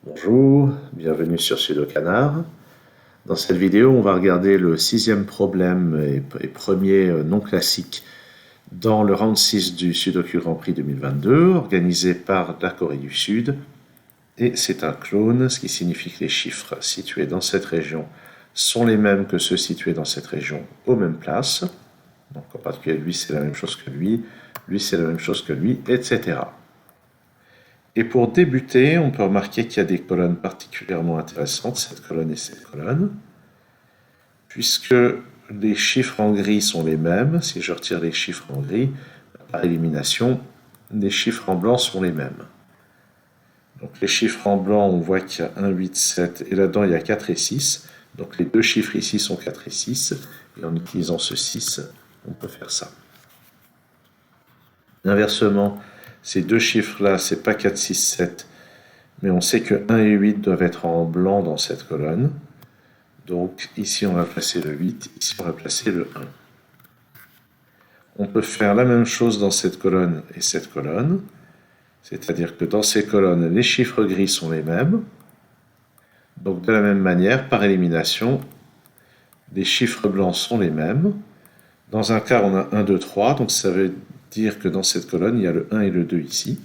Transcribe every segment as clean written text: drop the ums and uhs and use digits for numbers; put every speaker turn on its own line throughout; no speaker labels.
Bonjour, bienvenue sur Sudocanard. Dans cette vidéo, on va regarder le sixième problème et premier non classique dans le round 6 du Sudoku Grand Prix 2022, organisé par la Corée du Sud. Et c'est un clone, ce qui signifie que les chiffres situés dans cette région sont les mêmes que ceux situés dans cette région aux mêmes places. Donc en particulier, lui c'est la même chose que lui c'est la même chose que lui, etc. Et pour débuter, on peut remarquer qu'il y a des colonnes particulièrement intéressantes, cette colonne et cette colonne, puisque les chiffres en gris sont les mêmes. Si je retire les chiffres en gris, par élimination, les chiffres en blanc sont les mêmes. Donc les chiffres en blanc, on voit qu'il y a 1, 8, 7, et là-dedans il y a 4 et 6. Donc les deux chiffres ici sont 4 et 6, et en utilisant ce 6, on peut faire ça. Inversement, ces deux chiffres-là, c'est pas 4, 6, 7, mais on sait que 1 et 8 doivent être en blanc dans cette colonne. Donc ici on va placer le 8, ici on va placer le 1. On peut faire la même chose dans cette colonne et cette colonne, c'est-à-dire que dans ces colonnes, les chiffres gris sont les mêmes. Donc de la même manière, par élimination, les chiffres blancs sont les mêmes. Dans un cas, on a 1, 2, 3, donc ça veut dire que dans cette colonne, il y a le 1 et le 2 ici.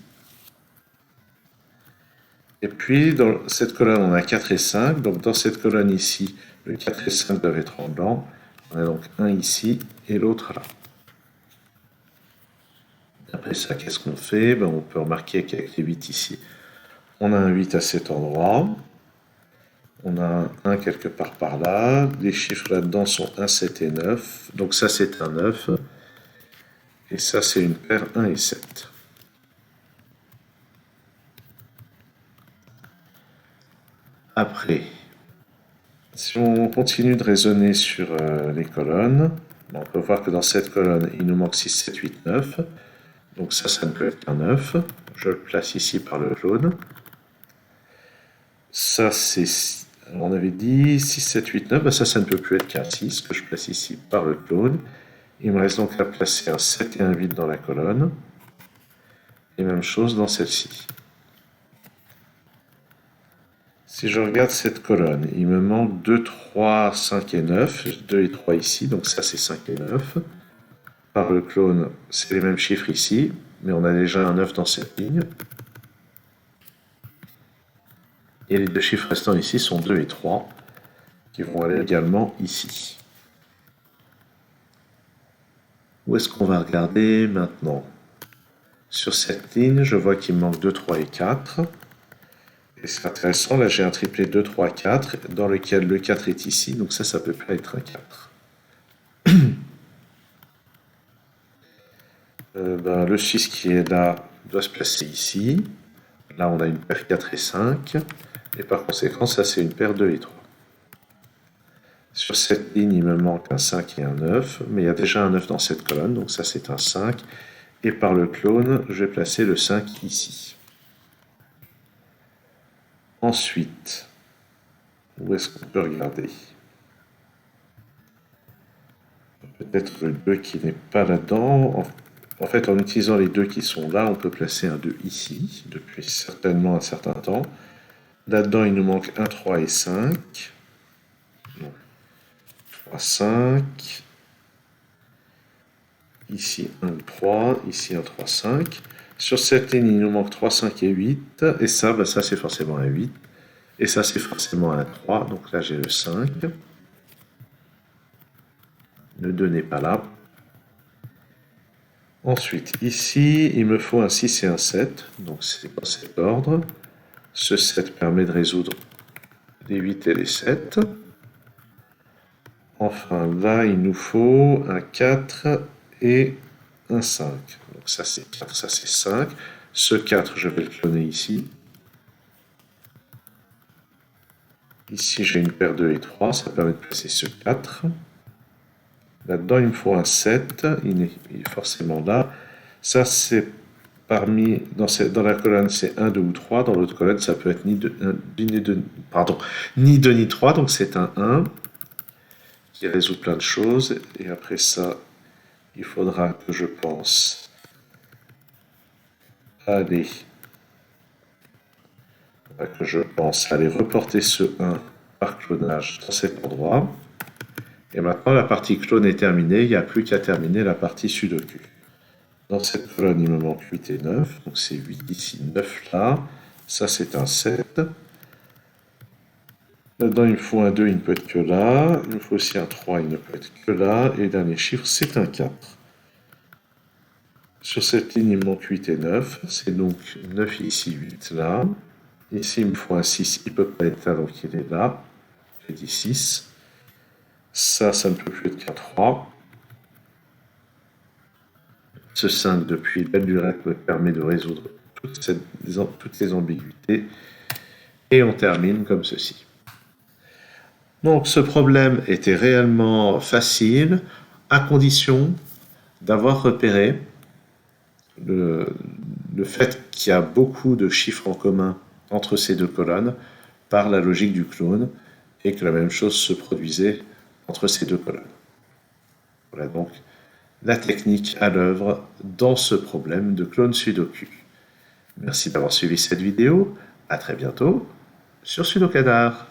Et puis, dans cette colonne, on a 4 et 5. Donc, dans cette colonne ici, le 4 et 5 doivent être en blanc. On a donc un ici et l'autre là. Après ça, qu'est-ce qu'on fait? On peut remarquer qu'avec les 8 ici, on a un 8 à cet endroit. On a un 1 quelque part par là. Les chiffres là-dedans sont 1, 7 et 9. Donc ça, c'est un 9. Et ça, c'est une paire 1 et 7. Après, si on continue de raisonner sur les colonnes, on peut voir que dans cette colonne, il nous manque 6, 7, 8, 9. Donc ça ne peut être qu'un 9. Je le place ici par le clone. Ça, c'est, on avait dit 6, 7, 8, 9. Ça ne peut plus être qu'un 6 que je place ici par le clone. Il me reste donc à placer un 7 et un 8 dans la colonne. Et même chose dans celle-ci. Si je regarde cette colonne, il me manque 2, 3, 5 et 9. 2 et 3 ici, donc ça c'est 5 et 9. Par le clone, c'est les mêmes chiffres ici, mais on a déjà un 9 dans cette ligne. Et les deux chiffres restants ici sont 2 et 3, qui vont aller également ici. Où est-ce qu'on va regarder maintenant? Sur cette ligne, je vois qu'il me manque 2, 3 et 4. Et c'est intéressant, là j'ai un triplé 2, 3, 4, dans lequel le 4 est ici, donc ça peut pas être un 4. Le 6 qui est là doit se placer ici. Là on a une paire 4 et 5, et par conséquent ça c'est une paire 2 et 3. Sur cette ligne il me manque un 5 et un 9, mais il y a déjà un 9 dans cette colonne, donc ça c'est un 5, et par le clone je vais placer le 5 ici. Ensuite, où est-ce qu'on peut regarder? Peut-être le 2 qui n'est pas là-dedans. En fait, en utilisant les deux qui sont là, on peut placer un 2 ici, depuis certainement un certain temps. Là-dedans, il nous manque un 3 et 5. Non. 3, 5. Ici, un 3. Ici, un 3, 5. Sur cette ligne, il nous manque 3, 5 et 8. Et ça, ça c'est forcément un 8. Et ça, c'est forcément un 3. Donc là, j'ai le 5. Le 2 n'est pas là. Ensuite, ici, il me faut un 6 et un 7. Donc c'est dans cet ordre. Ce 7 permet de résoudre les 8 et les 7. Enfin, là, il nous faut un 4 et un 5. Donc ça, c'est 4, ça, c'est 5. Ce 4, je vais le cloner ici. Ici, j'ai une paire 2 et 3. Ça permet de placer ce 4. Là-dedans, il me faut un 7. Il est forcément là. Ça, c'est parmi, dans la colonne, c'est 1, 2 ou 3. Dans l'autre colonne, ça peut être ni 2, ni 2 ni 3. Donc c'est un 1 qui résout plein de choses. Et après ça, il faudra que je pense aller que je pense aller reporter ce 1 par clonage dans cet endroit. Et maintenant, la partie clone est terminée, il n'y a plus qu'à terminer la partie sudoku. Dans cette colonne, il me manque 8 et 9, donc c'est 8 ici, 9 là. Ça, c'est un 7. Là-dedans, il me faut un 2, il ne peut être que là. Il me faut aussi un 3, il ne peut être que là. Et le dernier chiffre, c'est un 4. Sur cette ligne, il me manque 8 et 9. C'est donc 9 ici, 8 là. Ici, il me faut un 6, il ne peut pas être là, donc il est là. J'ai dit 6. Ça ne peut plus être qu'un 3. Ce 5 depuis belle lurette me permet de résoudre toutes les ambiguïtés. Et on termine comme ceci. Donc ce problème était réellement facile à condition d'avoir repéré le fait qu'il y a beaucoup de chiffres en commun entre ces deux colonnes par la logique du clone et que la même chose se produisait entre ces deux colonnes. Voilà donc la technique à l'œuvre dans ce problème de clone sudoku. Merci d'avoir suivi cette vidéo. À très bientôt sur Sudokanar.